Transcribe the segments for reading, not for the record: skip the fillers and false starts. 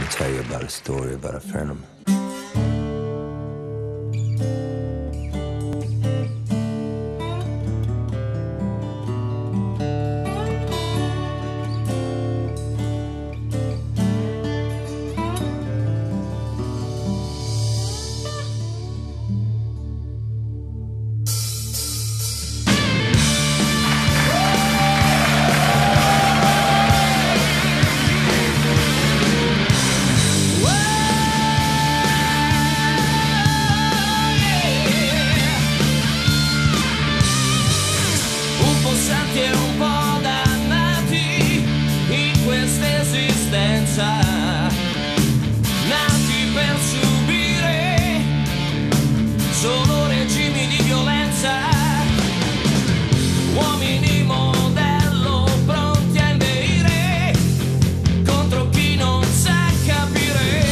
tell you about a story about a friend of mine. Santi e un po' dannati in questa esistenza, nati per subire solo regimi di violenza, uomini modello pronti a inveire contro chi non sa capire.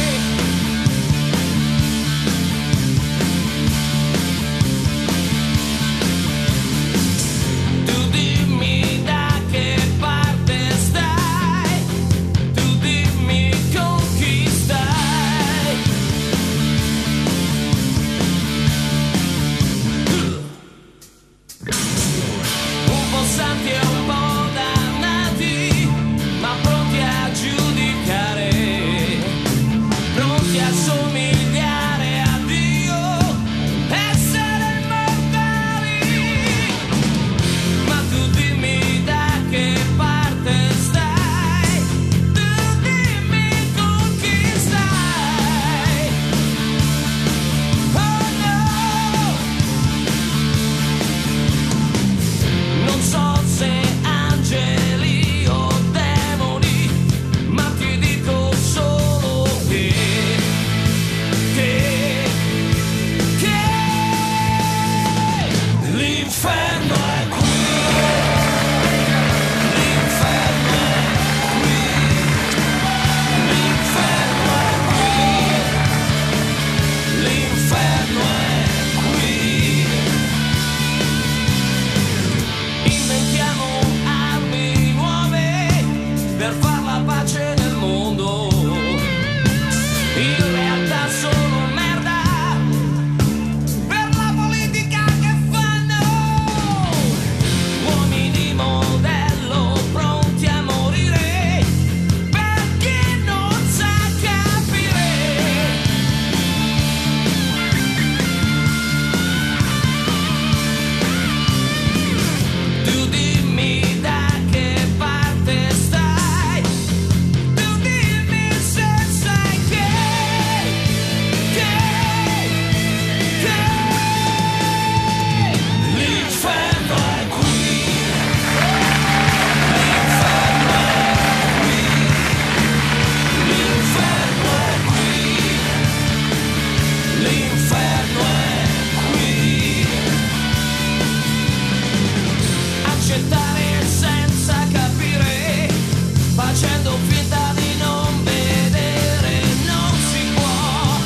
Santi e un po' dannati, ma pronti a giudicare, pronti a somigliare a Dio, essere immortali. Ma tu dimmi da che parte stai, tu dimmi con chi stai. Oh no, non so se angeli o demoni, ma ti dico solo che l'inferno è qui, l'inferno è qui, l'inferno è qui, l'inferno è qui. Inventiamo armi nuove per far la pace nel mondo. In realtà sono merda per la politica che fanno. Uomini modello pronti a morire per chi non sa capire. Tu dimmi da che parte stai, tu dimmi se sai che l'inferno è qui, l'inferno è qui, l'inferno è qui, l'inferno è qui. Accettare senza capire, facendo finta di non vedere, non si può,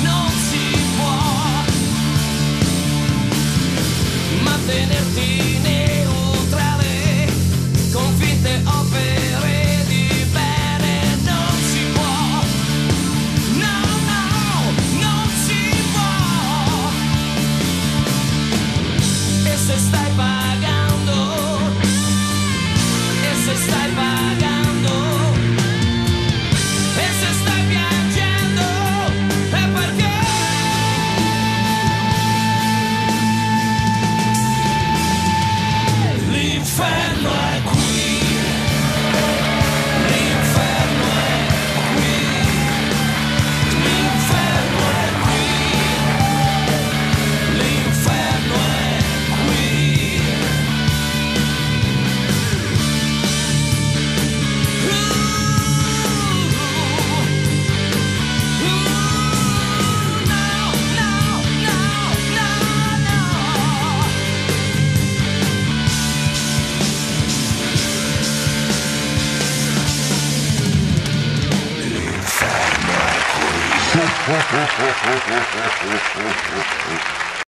non si può, ma tenerti neutrale con finte opere di bene non si può, no, no, non si può. E se stai pagando, e se stai pagando, e se stai piangendo, è perché l'inferno è qui, l'inferno è qui, l'inferno è qui, l'inferno è qui. L'inferno è qui.